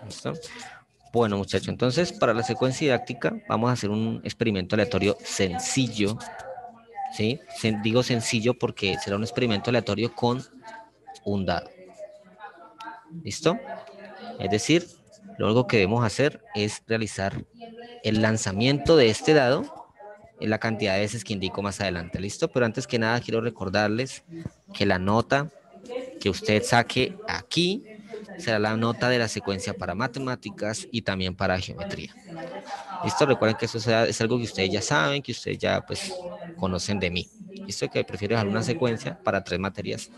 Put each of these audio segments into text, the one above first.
¿Listo? Bueno, muchachos, entonces para la secuencia didáctica vamos a hacer un experimento aleatorio sencillo, ¿sí? Digo sencillo porque será un experimento aleatorio con un dado. ¿Listo? Es decir, lo único que debemos hacer es realizar el lanzamiento de este dado en la cantidad de veces que indico más adelante. ¿Listo? Pero antes que nada quiero recordarles que la nota que usted saque aquí será la nota de la secuencia para matemáticas y también para geometría. ¿Listo? Recuerden que eso es algo que ustedes ya saben, que ustedes ya pues conocen de mí. ¿Listo? Que prefiero dejar una secuencia para 3 materias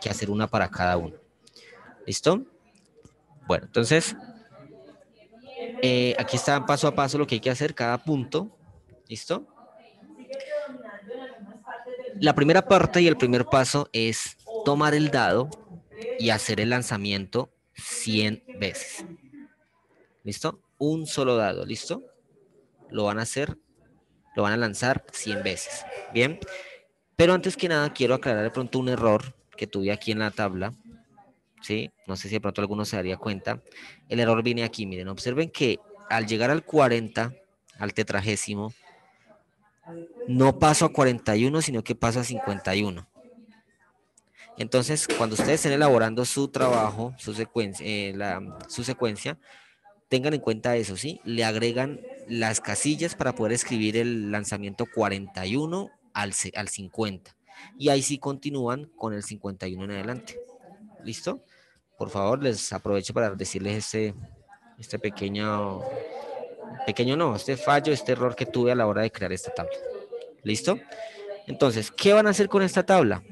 que hacer una para cada uno. ¿Listo? Bueno, entonces aquí está paso a paso lo que hay que hacer, cada punto. ¿Listo? La primera parte y el primer paso es tomar el dado y hacer el lanzamiento 100 veces. ¿Listo? Un solo dado, ¿listo? Lo van a hacer, lo van a lanzar 100 veces. Bien, pero antes que nada quiero aclarar de pronto un error que tuve aquí en la tabla, ¿sí? No sé si de pronto alguno se daría cuenta. El error viene aquí, miren, observen que al llegar al 40, al tetragésimo, no paso a 41, sino que paso a 51. Entonces, cuando ustedes estén elaborando su trabajo, su secuencia, tengan en cuenta eso, ¿sí? Le agregan las casillas para poder escribir el lanzamiento 41 al 50. Y ahí sí continúan con el 51 en adelante. ¿Listo? Por favor, les aprovecho para decirles este pequeño no, este fallo, este error que tuve a la hora de crear esta tabla. ¿Listo? Entonces, ¿qué van a hacer con esta tabla?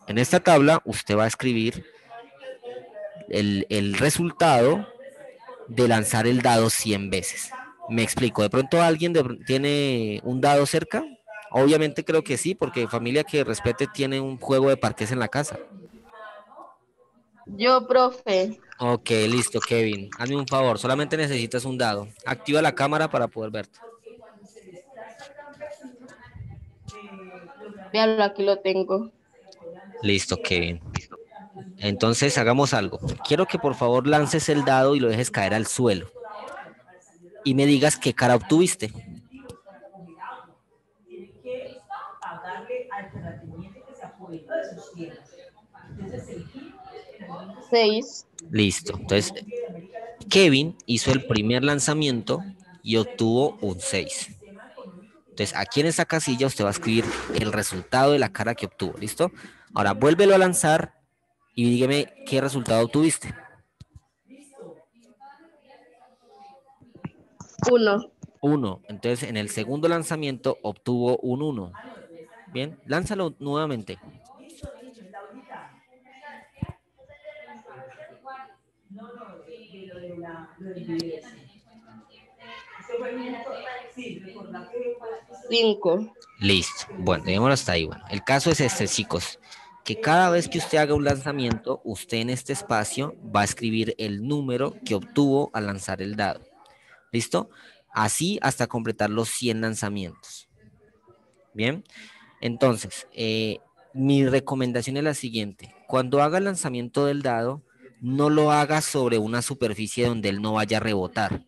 En esta tabla usted va a escribir el resultado de lanzar el dado 100 veces. Me explico, de pronto alguien tiene un dado cerca. Obviamente creo que sí, porque familia que respete tiene un juego de parques en la casa. Yo, profe. Ok, listo, Kevin. Hazme un favor, solamente necesitas un dado. Activa la cámara para poder verte. Véalo, aquí lo tengo. Listo, Kevin. Entonces hagamos algo. Quiero que por favor lances el dado y lo dejes caer al suelo. Y me digas qué cara obtuviste. Seis. Listo. Entonces, Kevin hizo el primer lanzamiento y obtuvo un 6. Entonces, aquí en esta casilla usted va a escribir el resultado de la cara que obtuvo. ¿Listo? Ahora, vuélvelo a lanzar y dígame qué resultado obtuviste. 1. 1. Entonces, en el segundo lanzamiento obtuvo un 1. Bien, lánzalo nuevamente. Cinco. Listo. Bueno, dejémoslo hasta ahí. Bueno, el caso es este, chicos, que cada vez que usted haga un lanzamiento, usted en este espacio va a escribir el número que obtuvo al lanzar el dado. ¿Listo? Así hasta completar los 100 lanzamientos. Bien. Entonces, mi recomendación es la siguiente. Cuando haga el lanzamiento del dado, no lo haga sobre una superficie donde él no vaya a rebotar.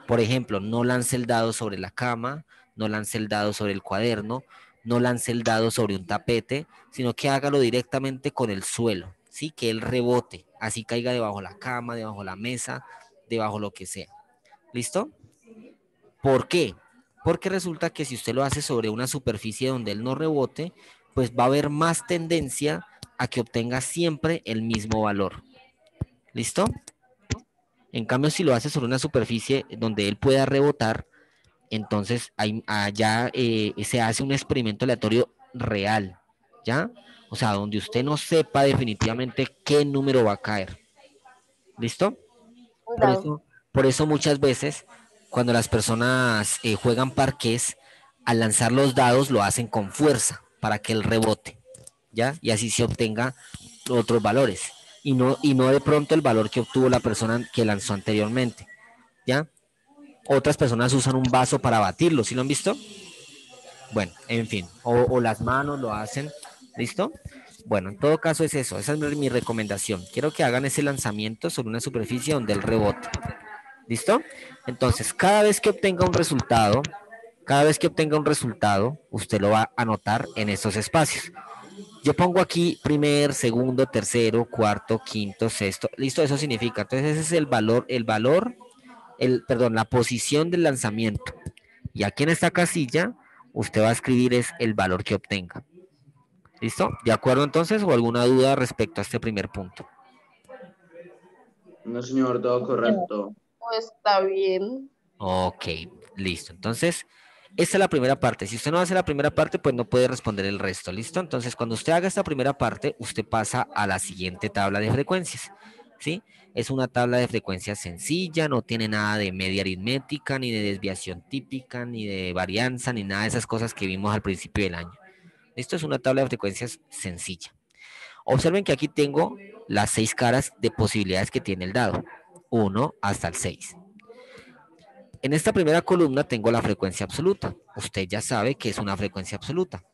Por ejemplo, no lance el dado sobre la cama, no lance el dado sobre el cuaderno, no lance el dado sobre un tapete, sino que hágalo directamente con el suelo, ¿sí? Que él rebote, así caiga debajo de la cama, debajo de la mesa, debajo lo que sea. ¿Listo? ¿Por qué? Porque resulta que si usted lo hace sobre una superficie donde él no rebote, pues va a haber más tendencia a que obtenga siempre el mismo valor. ¿Listo? En cambio, si lo hace sobre una superficie donde él pueda rebotar, entonces allá se hace un experimento aleatorio real, ¿ya? O sea, donde usted no sepa definitivamente qué número va a caer. ¿Listo? Por Cuidado. eso, por eso muchas veces cuando las personas juegan parqués, al lanzar los dados lo hacen con fuerza para que el rebote, ¿ya? Y así se obtenga otros valores. Y no de pronto el valor que obtuvo la persona que lanzó anteriormente, ¿ya? Otras personas usan un vaso para batirlo, ¿sí lo han visto? Bueno, en fin, o las manos lo hacen, ¿listo? Bueno, en todo caso es eso, esa es mi recomendación. Quiero que hagan ese lanzamiento sobre una superficie donde él rebote. ¿Listo? Entonces, cada vez que obtenga un resultado, usted lo va a anotar en esos espacios. Yo pongo aquí primer, segundo, tercero, cuarto, quinto, sexto. Listo, eso significa. Entonces, ese es perdón, la posición del lanzamiento. Y aquí en esta casilla, usted va a escribir es el valor que obtenga. ¿Listo? ¿De acuerdo entonces? ¿O alguna duda respecto a este primer punto? No, señor, todo correcto. Pues está bien. Ok, listo. Entonces, esta es la primera parte. Si usted no hace la primera parte, pues no puede responder el resto. ¿Listo? Entonces, cuando usted haga esta primera parte, usted pasa a la siguiente tabla de frecuencias. ¿Sí? Es una tabla de frecuencias sencilla, no tiene nada de media aritmética, ni de desviación típica, ni de varianza, ni nada de esas cosas que vimos al principio del año. Esto es una tabla de frecuencias sencilla. Observen que aquí tengo las 6 caras de posibilidades que tiene el dado. 1 hasta el 6. En esta primera columna tengo la frecuencia absoluta. Usted ya sabe que es una frecuencia absoluta.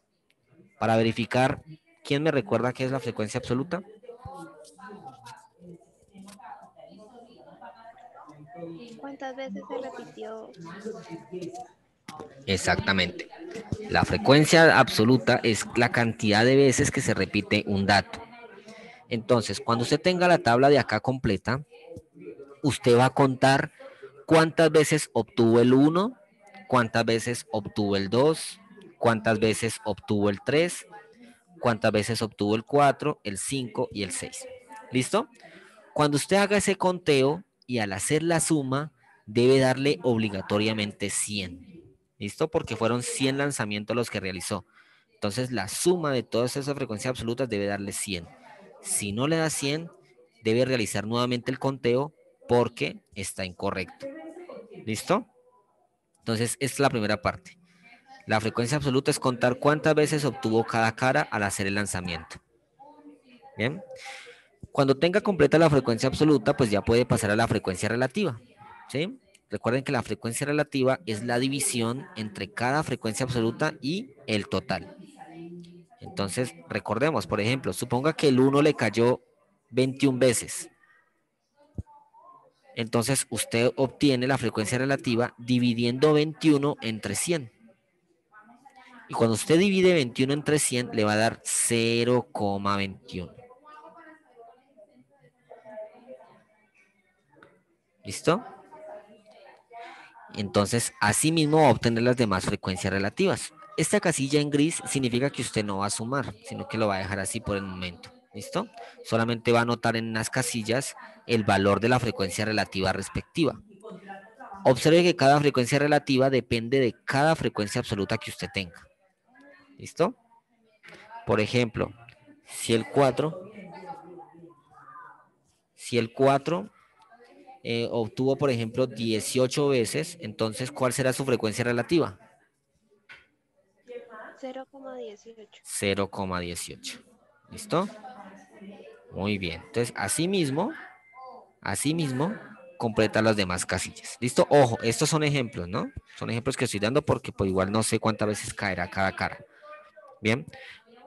Para verificar, ¿quién me recuerda qué es la frecuencia absoluta? ¿Cuántas veces se repitió? Exactamente. La frecuencia absoluta es la cantidad de veces que se repite un dato. Entonces, cuando usted tenga la tabla de acá completa, usted va a contar cuántas veces obtuvo el 1, cuántas veces obtuvo el 2, cuántas veces obtuvo el 3, cuántas veces obtuvo el 4, el 5 y el 6. ¿Listo? Cuando usted haga ese conteo y al hacer la suma, debe darle obligatoriamente 100. ¿Listo? Porque fueron 100 lanzamientos los que realizó. Entonces, la suma de todas esas frecuencias absolutas debe darle 100. Si no le da 100, debe realizar nuevamente el conteo porque está incorrecto. ¿Listo? Entonces, esta es la primera parte. La frecuencia absoluta es contar cuántas veces obtuvo cada cara al hacer el lanzamiento. Bien. Cuando tenga completa la frecuencia absoluta, pues ya puede pasar a la frecuencia relativa. ¿Sí? Recuerden que la frecuencia relativa es la división entre cada frecuencia absoluta y el total. Entonces, recordemos, por ejemplo, suponga que el 1 le cayó 21 veces. Entonces, usted obtiene la frecuencia relativa dividiendo 21 entre 100. Y cuando usted divide 21 entre 100, le va a dar 0,21. ¿Listo? Entonces, asimismo va a obtener las demás frecuencias relativas. Esta casilla en gris significa que usted no va a sumar, sino que lo va a dejar así por el momento. ¿Listo? Solamente va a anotar en unas casillas el valor de la frecuencia relativa respectiva. Observe que cada frecuencia relativa depende de cada frecuencia absoluta que usted tenga. ¿Listo? Por ejemplo, si el 4 obtuvo, por ejemplo, 18 veces, entonces, ¿cuál será su frecuencia relativa? 0,18. 0,18. ¿Listo? Muy bien. Entonces, asimismo, completa las demás casillas. ¿Listo? Ojo, estos son ejemplos, ¿no? Son ejemplos que estoy dando porque pues igual no sé cuántas veces caerá cada cara. Bien.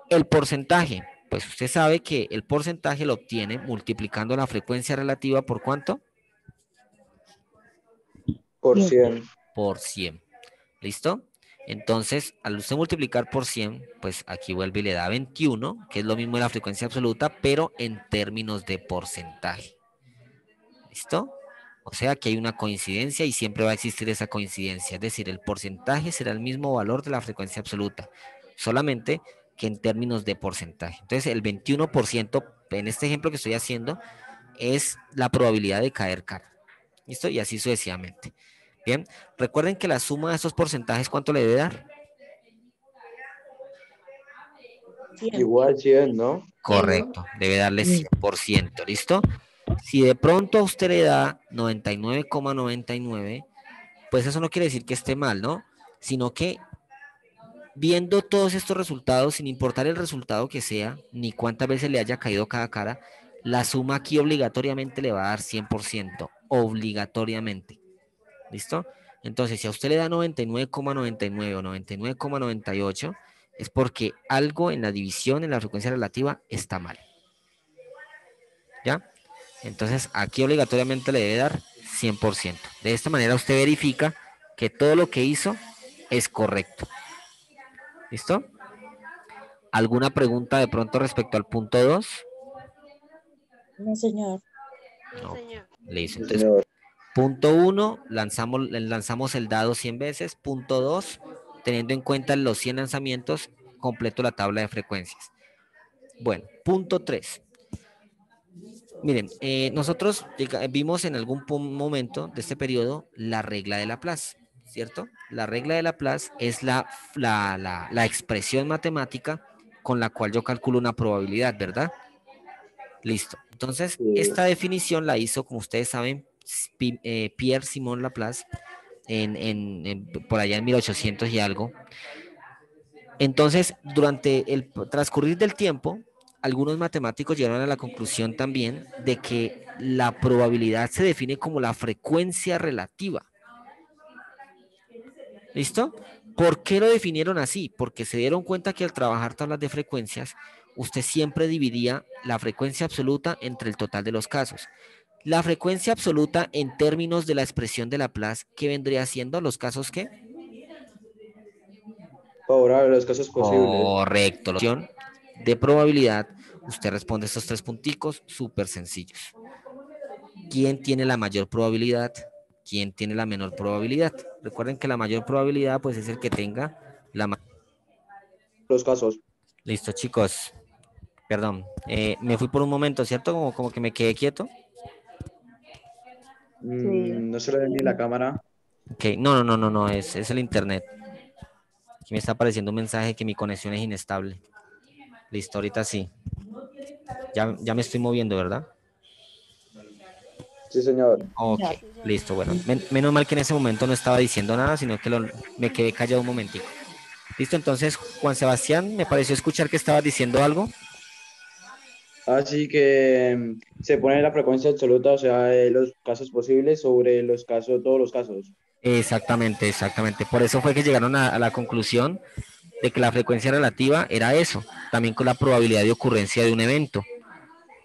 El porcentaje. Pues usted sabe que el porcentaje lo obtiene multiplicando la frecuencia relativa por ¿cuánto? Por 100. Por 100. ¿Listo? Entonces, al usted multiplicar por 100, pues aquí vuelve y le da 21, que es lo mismo de la frecuencia absoluta, pero en términos de porcentaje. ¿Listo? O sea que hay una coincidencia y siempre va a existir esa coincidencia. Es decir, el porcentaje será el mismo valor de la frecuencia absoluta, solamente que en términos de porcentaje. Entonces, el 21%, en este ejemplo que estoy haciendo, es la probabilidad de caer cara. ¿Listo? Y así sucesivamente. Bien, recuerden que la suma de esos porcentajes, ¿cuánto le debe dar? Igual 100, ¿no? Correcto, debe darle 100%, ¿listo? Si de pronto a usted le da 99,99, pues eso no quiere decir que esté mal, ¿no? Sino que viendo todos estos resultados, sin importar el resultado que sea, ni cuántas veces le haya caído cada cara, la suma aquí obligatoriamente le va a dar 100%, obligatoriamente. ¿Listo? Entonces, si a usted le da 99,99 o 99,98, es porque algo en la división, en la frecuencia relativa, está mal. ¿Ya? Entonces, aquí obligatoriamente le debe dar 100%. De esta manera usted verifica que todo lo que hizo es correcto. ¿Listo? ¿Alguna pregunta de pronto respecto al punto 2? No, señor. No, No. señor. Listo. Sí, Entonces, señor. punto 1, lanzamos el dado 100 veces. Punto 2, teniendo en cuenta los 100 lanzamientos, completo la tabla de frecuencias. Bueno, punto 3. Miren, nosotros vimos en algún momento de este periodo la regla de Laplace, ¿cierto? La regla de Laplace es la expresión matemática con la cual yo calculo una probabilidad, ¿verdad? Listo. Entonces, Sí. esta definición la hizo, como ustedes saben, Pierre-Simon Laplace por allá en 1800 y algo. Entonces, durante el transcurrir del tiempo, algunos matemáticos llegaron a la conclusión también de que la probabilidad se define como la frecuencia relativa. ¿Listo? ¿Por qué lo definieron así? Porque se dieron cuenta que al trabajar tablas de frecuencias, usted siempre dividía la frecuencia absoluta entre el total de los casos. La frecuencia absoluta en términos de la expresión de Laplace, ¿qué vendría siendo los casos qué? Favorable a los casos posibles. Correcto. La opción de probabilidad, usted responde estos tres punticos súper sencillos. ¿Quién tiene la mayor probabilidad? ¿Quién tiene la menor probabilidad? Recuerden que la mayor probabilidad pues es el que tenga la mayor. Los casos. Listo, chicos. Perdón, me fui por un momento, ¿cierto? Como que me quedé quieto. No se le ve ni la cámara. Ok, no, es el internet. Aquí me está apareciendo un mensaje que mi conexión es inestable. Listo, ahorita sí. Ya me estoy moviendo, ¿verdad? Sí, señor. Ok, Ya. Sí, señor. listo, bueno. Menos mal que en ese momento no estaba diciendo nada, sino que me quedé callado un momentico. Listo, entonces, Juan Sebastián, me pareció escuchar que estabas diciendo algo. Así que se pone la frecuencia absoluta, o sea, de los casos posibles sobre los casos, todos los casos. Exactamente, exactamente. Por eso fue que llegaron a la conclusión de que la frecuencia relativa era eso, también con la probabilidad de ocurrencia de un evento,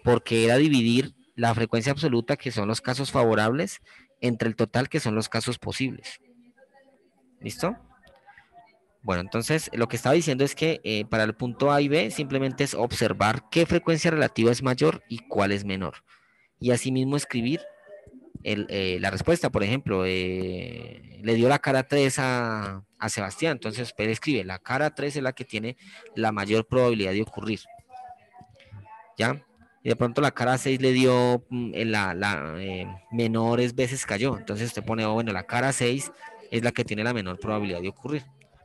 porque era dividir la frecuencia absoluta, que son los casos favorables, entre el total, que son los casos posibles. ¿Listo? Bueno, entonces lo que estaba diciendo es que para el punto A y B simplemente es observar qué frecuencia relativa es mayor y cuál es menor. Y asimismo escribir la respuesta. Por ejemplo, le dio la cara 3 a Sebastián, entonces él escribe, la cara 3 es la que tiene la mayor probabilidad de ocurrir. ¿Ya? Y de pronto la cara 6 le dio menores veces cayó. Entonces usted pone, bueno, la cara 6 es la que tiene la menor probabilidad de ocurrir.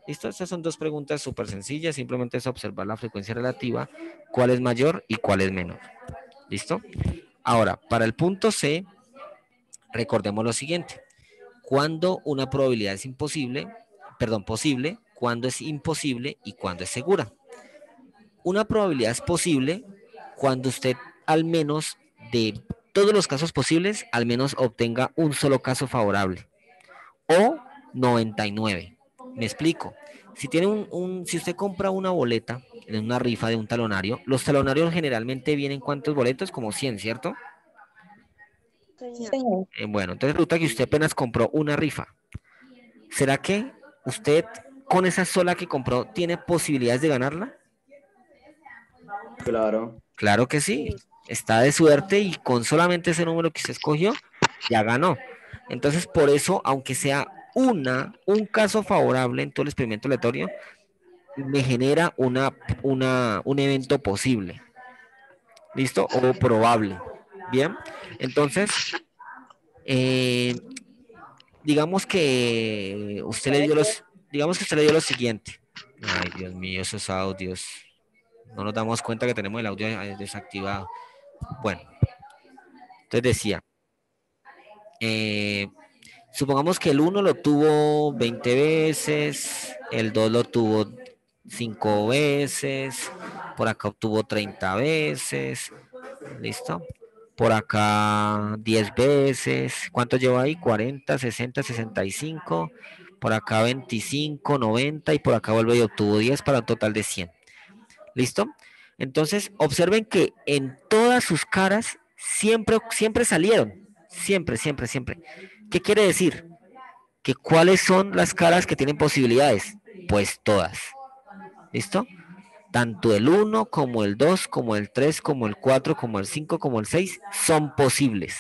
¿Listo? Estas son dos preguntas súper sencillas. Simplemente es observar la frecuencia relativa, cuál es mayor y cuál es menor. ¿Listo? Ahora, para el punto C, recordemos lo siguiente. Cuando una probabilidad es posible, cuando es imposible y cuando es segura. Una probabilidad es posible cuando usted al menos de todos los casos posibles, al menos obtenga un solo caso favorable o 99. Me explico. Si tiene si usted compra una boleta en una rifa de un talonario, los talonarios generalmente vienen ¿cuántos boletos? Como 100, ¿cierto? Sí, Señor. señor. Bueno, entonces resulta que usted apenas compró una rifa. ¿Será que usted con esa sola que compró tiene posibilidades de ganarla? Claro. Claro que sí, Sí. está de suerte y con solamente ese número que usted escogió, ya ganó. Entonces, por eso, aunque sea un caso favorable en todo el experimento aleatorio, me genera un evento posible. ¿Listo? O probable. Bien. Entonces, eh, digamos que usted le dio lo siguiente. Ay, Dios mío, esos audios. No nos damos cuenta que tenemos el audio desactivado. Bueno, entonces decía, eh, supongamos que el uno lo tuvo 20 veces, el 2 lo tuvo 5 veces, por acá obtuvo 30 veces, ¿listo? Por acá 10 veces, ¿cuánto lleva ahí? 40, 60, 65. por acá 25, 90 y por acá vuelve y obtuvo 10 para un total de 100. ¿Listo? Entonces, observen que en todas sus caras siempre salieron. Siempre, siempre, siempre. ¿Qué quiere decir? Que ¿cuáles son las caras que tienen posibilidades? Pues todas. ¿Listo? Tanto el 1 como el 2, como el 3, como el 4, como el 5, como el 6 son posibles.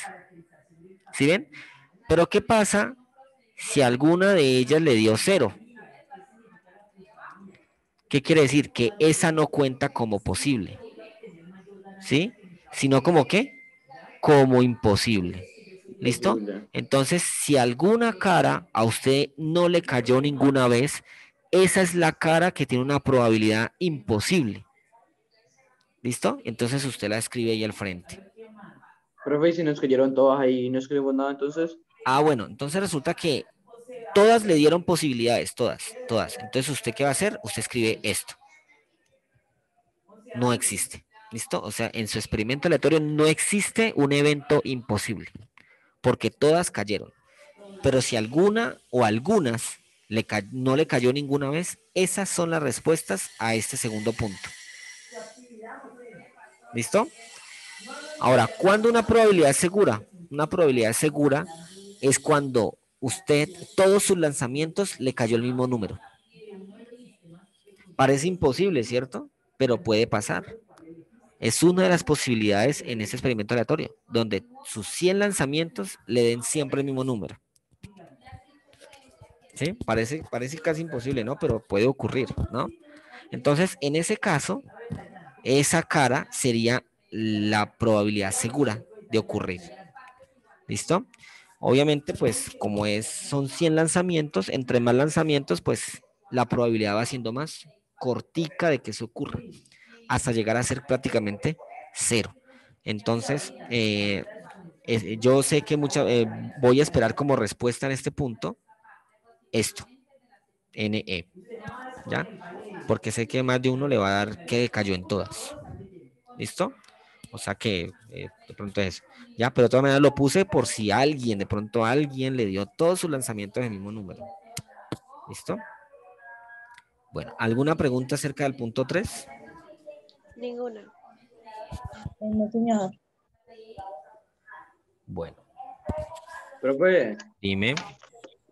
¿Sí ven? Pero ¿qué pasa si alguna de ellas le dio 0? ¿Qué quiere decir? Que esa no cuenta como posible. ¿Sí? Sino como ¿qué? Como imposible. ¿Listo? Posible. Entonces, si alguna cara a usted no le cayó ninguna vez, esa es la cara que tiene una probabilidad imposible. ¿Listo? Entonces usted la escribe ahí al frente. Profe, ¿y si nos cayeron todas ahí y no escribimos nada entonces? Ah, bueno, entonces resulta que todas le dieron posibilidades, todas, todas. Entonces, ¿usted qué va a hacer? Usted escribe esto. No existe. ¿Listo? O sea, en su experimento aleatorio no existe un evento imposible, porque todas cayeron. Pero si alguna o algunas no le cayó ninguna vez, esas son las respuestas a este segundo punto. ¿Listo? Ahora, ¿cuándo una probabilidad es segura? Una probabilidad segura es cuando usted, todos sus lanzamientos le cayó el mismo número. Parece imposible, ¿cierto? Pero puede pasar. Es una de las posibilidades en este experimento aleatorio, donde sus 100 lanzamientos le den siempre el mismo número. ¿Sí? Parece casi imposible, ¿no? Pero puede ocurrir, ¿no? Entonces, en ese caso, esa cara sería la probabilidad segura de ocurrir. ¿Listo? Obviamente, pues, como son 100 lanzamientos, entre más lanzamientos, pues, la probabilidad va siendo más cortica de que eso ocurra, hasta llegar a ser prácticamente 0. Entonces, yo sé que voy a esperar como respuesta en este punto esto, NE, ¿ya? Porque sé que más de uno le va a dar que cayó en todas. ¿Listo? O sea que de pronto es, ya, pero de todas maneras lo puse por si de pronto alguien le dio todos sus lanzamientos del mismo número. ¿Listo? Bueno, ¿alguna pregunta acerca del punto 3? Ninguna. No, señor. Bueno, Profe, dime.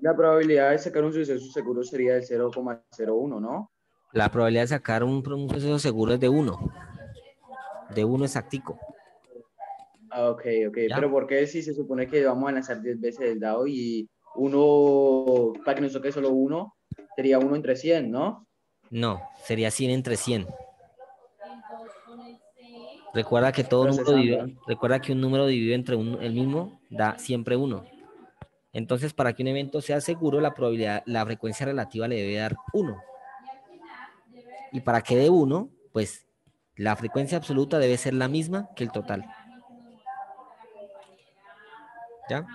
la probabilidad de sacar un suceso seguro sería del 0,01, ¿no? La probabilidad de sacar un proceso seguro es de 1. De 1 exactico. Ah, ok, ok. ¿Ya? Pero ¿por qué si se supone que vamos a lanzar 10 veces el dado y uno, para que nos toque solo uno, sería uno entre 100, ¿no? No, sería 100 entre 100. Recuerda que Procesando. recuerda que un número dividido entre el mismo da siempre 1. Entonces, para que un evento sea seguro, la frecuencia relativa le debe dar 1. Y para que dé 1, pues la frecuencia absoluta debe ser la misma que el total. ¿Ya?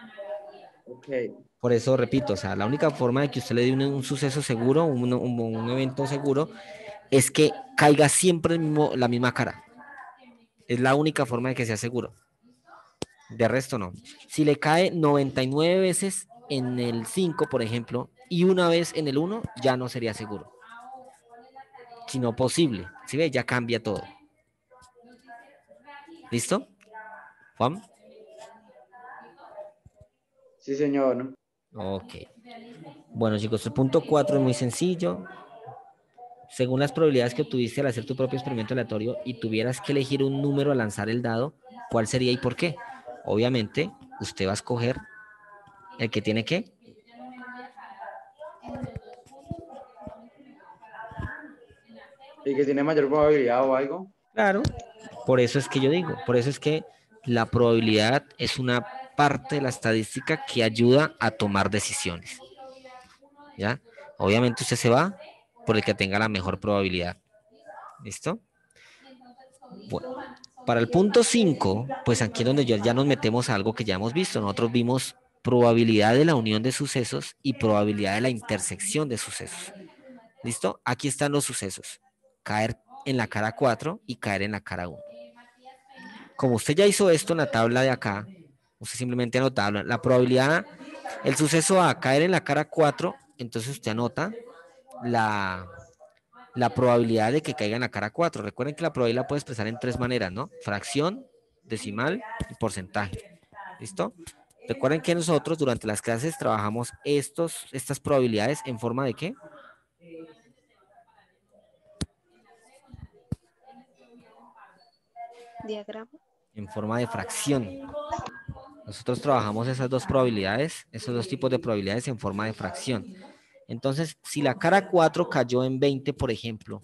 Ok. Por eso repito, o sea, la única forma de que usted le dé un suceso seguro, un evento seguro, es que caiga siempre la misma cara. Es la única forma de que sea seguro. De resto no. Si le cae 99 veces en el 5, por ejemplo, y una vez en el 1, ya no sería seguro. Sino posible. ¿Sí ve? Ya cambia todo. ¿Listo? ¿Juan? Sí, señor. Ok. Bueno, chicos, el punto 4 es muy sencillo. Según las probabilidades que obtuviste al hacer tu propio experimento aleatorio y tuvieras que elegir un número al lanzar el dado, ¿cuál sería y por qué? Obviamente, usted va a escoger el que tiene que. ¿Y que tiene mayor probabilidad o algo? Claro. Por eso es que yo digo, por eso es que la probabilidad es una parte de la estadística que ayuda a tomar decisiones. ¿Ya? Obviamente usted se va por el que tenga la mejor probabilidad. ¿Listo? Bueno, para el punto 5, pues aquí es donde ya nos metemos a algo que ya hemos visto. Nosotros vimos probabilidad de la unión de sucesos y probabilidad de la intersección de sucesos. ¿Listo? Aquí están los sucesos. Caer en la cara 4 y caer en la cara 1. Como usted ya hizo esto en la tabla de acá, usted simplemente anota la probabilidad, el suceso A, caer en la cara 4, entonces usted anota la probabilidad de que caiga en la cara 4. Recuerden que la probabilidad la puede expresar en tres maneras, ¿no? Fracción, decimal y porcentaje. ¿Listo? Recuerden que nosotros durante las clases trabajamos estas probabilidades en forma de ¿qué? Diagrama. En forma de fracción. Nosotros trabajamos esas dos probabilidades, esos dos tipos de probabilidades en forma de fracción. Entonces, si la cara 4 cayó en 20, por ejemplo,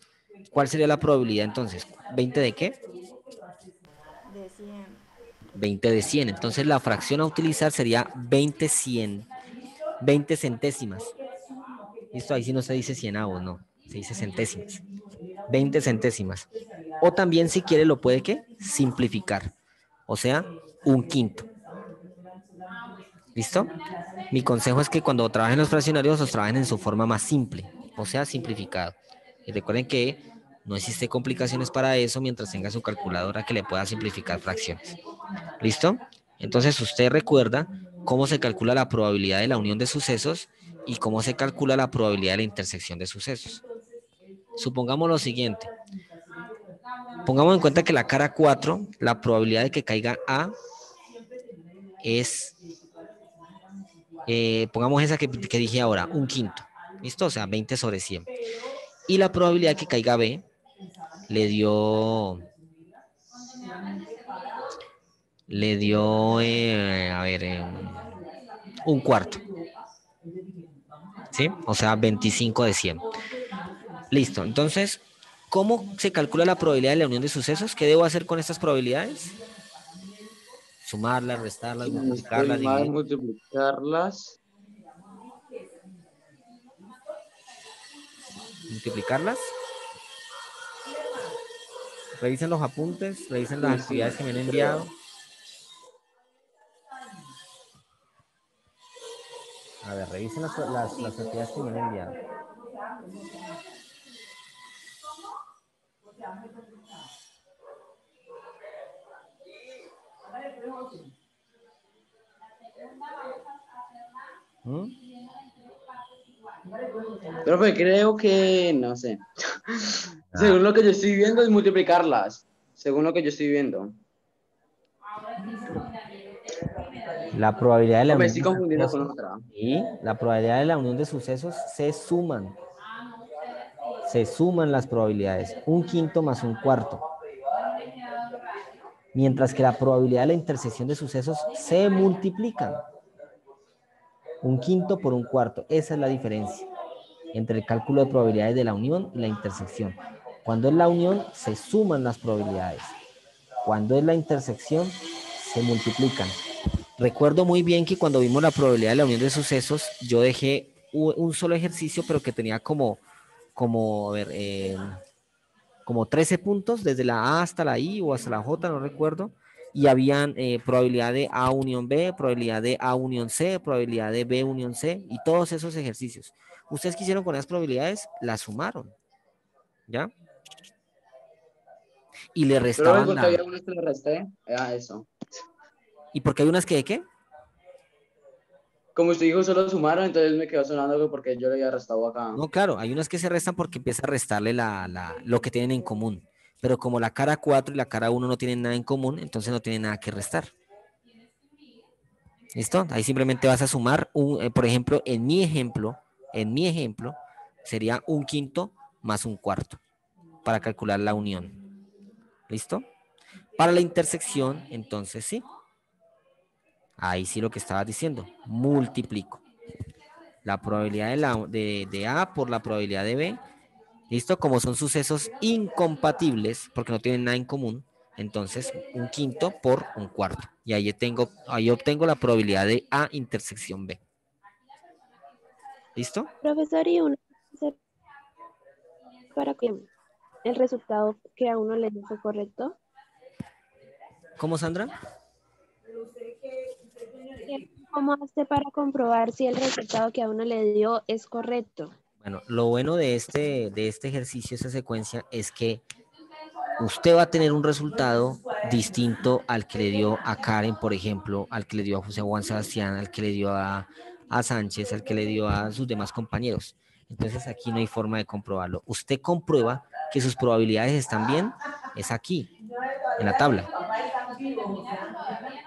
¿cuál sería la probabilidad entonces? ¿20 de qué? De 100. 20 de 100. Entonces, la fracción a utilizar sería 20 centésimas. Listo, ahí sí no se dice cienavos, no, se dice centésimas. 20 centésimas. O también, si quiere, lo puede ¿qué? Simplificar. O sea, un quinto. ¿Listo? Mi consejo es que cuando trabajen los fraccionarios, los trabajen en su forma más simple, o sea, simplificado. Y recuerden que no existe complicaciones para eso mientras tenga su calculadora que le pueda simplificar fracciones. ¿Listo? Entonces usted recuerda cómo se calcula la probabilidad de la unión de sucesos y cómo se calcula la probabilidad de la intersección de sucesos. Supongamos lo siguiente. Pongamos en cuenta que la cara 4, la probabilidad de que caiga A es, pongamos esa que dije ahora, un quinto. ¿Listo? O sea, 20 sobre 100. Y la probabilidad de que caiga B le dio, a ver, un cuarto. ¿Sí? O sea, 25 de 100. Listo. Entonces, ¿cómo se calcula la probabilidad de la unión de sucesos? ¿Qué debo hacer con estas probabilidades? Sumarlas, restarlas, Si no estoy multiplicarlas, mal, dividir. multiplicarlas. Multiplicarlas. Revisen los apuntes, revisen las Sí, actividades sí, que me han creo. enviado. A ver, revisen las actividades que me han enviado. ¿Mm? Profe, creo que, no sé. Ah, Según lo que yo estoy viendo es multiplicarlas. Según lo que yo estoy viendo. la probabilidad de O la me unión estoy de confundiendo con sucesos otra. y la probabilidad de la unión de sucesos se suman. Se suman las probabilidades. Un quinto más un cuarto. Mientras que la probabilidad de la intersección de sucesos se multiplican. Un quinto por un cuarto. Esa es la diferencia entre el cálculo de probabilidades de la unión y la intersección. Cuando es la unión, se suman las probabilidades. Cuando es la intersección, se multiplican. Recuerdo muy bien que cuando vimos la probabilidad de la unión de sucesos, yo dejé un solo ejercicio, pero que tenía a ver, como 13 puntos, desde la A hasta la I o hasta la J, no recuerdo, y habían probabilidad de A unión B, probabilidad de A unión C, probabilidad de B unión C, y todos esos ejercicios. Ustedes que hicieron con esas probabilidades, las sumaron, ¿ya? Y le Pero ven restaban porque la... había unas que le resté. Era eso. ¿Y porque hay unas que de qué? Como usted dijo, solo sumaron, entonces me quedó sonando que porque yo le había restado acá. No, claro, hay unas que se restan porque empieza a restarle lo que tienen en común. Pero como la cara 4 y la cara uno no tienen nada en común, entonces no tienen nada que restar. ¿Listo? Ahí simplemente vas a sumar, por ejemplo, en mi ejemplo, sería un quinto más un cuarto para calcular la unión. ¿Listo? Para la intersección, entonces sí. Ahí sí lo que estabas diciendo. Multiplico la probabilidad de A por la probabilidad de B. ¿Listo? Como son sucesos incompatibles, porque no tienen nada en común, entonces un quinto por un cuarto. Y ahí obtengo la probabilidad de A intersección B. ¿Listo? Profesor, ¿y uno hace para que el resultado que a uno le dio fue correcto? ¿Cómo, Sandra? ¿Cómo hace para comprobar si el resultado que a uno le dio es correcto? Bueno, lo bueno de este ejercicio, esa secuencia, es que usted va a tener un resultado distinto al que le dio a Karen, por ejemplo, al que le dio a José Juan Sebastián, al que le dio a a Sánchez, al que le dio a sus demás compañeros. Entonces aquí no hay forma de comprobarlo. Usted comprueba que sus probabilidades están bien, es aquí, en la tabla.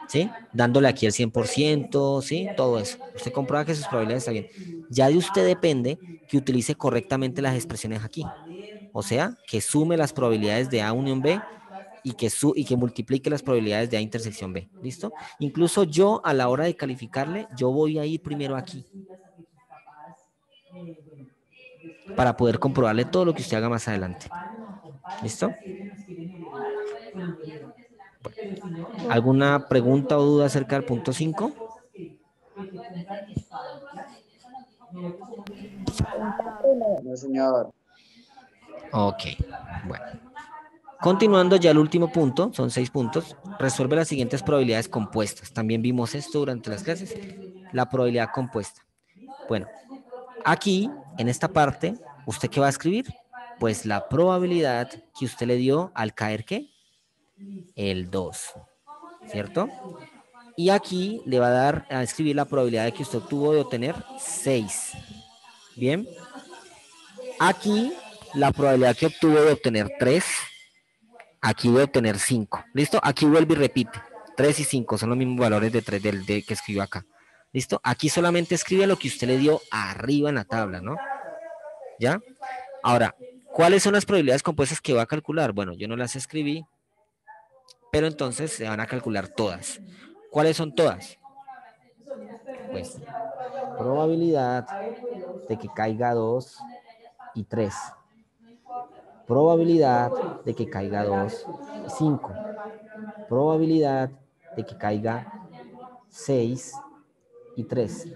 ¿Sí? Dándole aquí el 100%, ¿sí? Todo eso. Usted comprueba que sus probabilidades están bien. Ya de usted depende que utilice correctamente las expresiones aquí. O sea, que sume las probabilidades de A unión B y que multiplique las probabilidades de A intersección B. ¿Listo? Incluso yo a la hora de calificarle, yo voy a ir primero aquí para poder comprobarle todo lo que usted haga más adelante. ¿Listo? ¿Alguna pregunta o duda acerca del punto 5? No, señor. Ok, bueno. Continuando ya el último punto, son 6 puntos, resuelve las siguientes probabilidades compuestas. También vimos esto durante las clases, la probabilidad compuesta. Bueno, aquí, en esta parte, ¿usted qué va a escribir? Pues la probabilidad que usted le dio al caer, ¿qué? El 2, ¿cierto? Y aquí le va a dar a escribir la probabilidad de que usted obtuvo de obtener 6. Bien. Aquí la probabilidad que obtuvo de obtener 3. Aquí voy a obtener 5. ¿Listo? Aquí vuelve y repite. 3 y 5 son los mismos valores de 3 que escribió acá. ¿Listo? Aquí solamente escribe lo que usted le dio arriba en la tabla, ¿no? ¿Ya? Ahora, ¿cuáles son las probabilidades compuestas que va a calcular? Bueno, yo no las escribí, pero entonces se van a calcular todas. ¿Cuáles son todas? Pues, probabilidad de que caiga 2 y 3. Probabilidad de que caiga 2 y 5. Probabilidad de que caiga 6 y 3.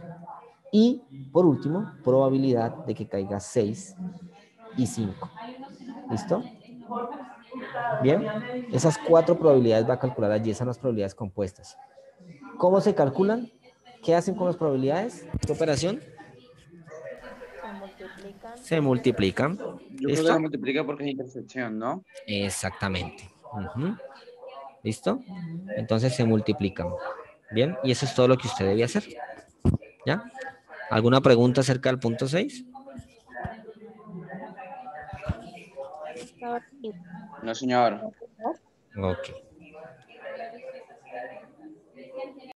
Y por último, probabilidad de que caiga 6 y 5. ¿Listo? Bien, esas 4 probabilidades va a calcular allí, esas son las probabilidades compuestas. ¿Cómo se calculan? ¿Qué hacen con las probabilidades? ¿Qué operación? Se multiplican. Se multiplican. Yo creo que ¿Listo? se multiplica porque es intersección, ¿no? Exactamente. ¿Listo? Entonces se multiplican. Bien, y eso es todo lo que usted debe hacer. ¿Ya? ¿Alguna pregunta acerca del punto 6? Estaba bien. No, señor. No, señor. Ok.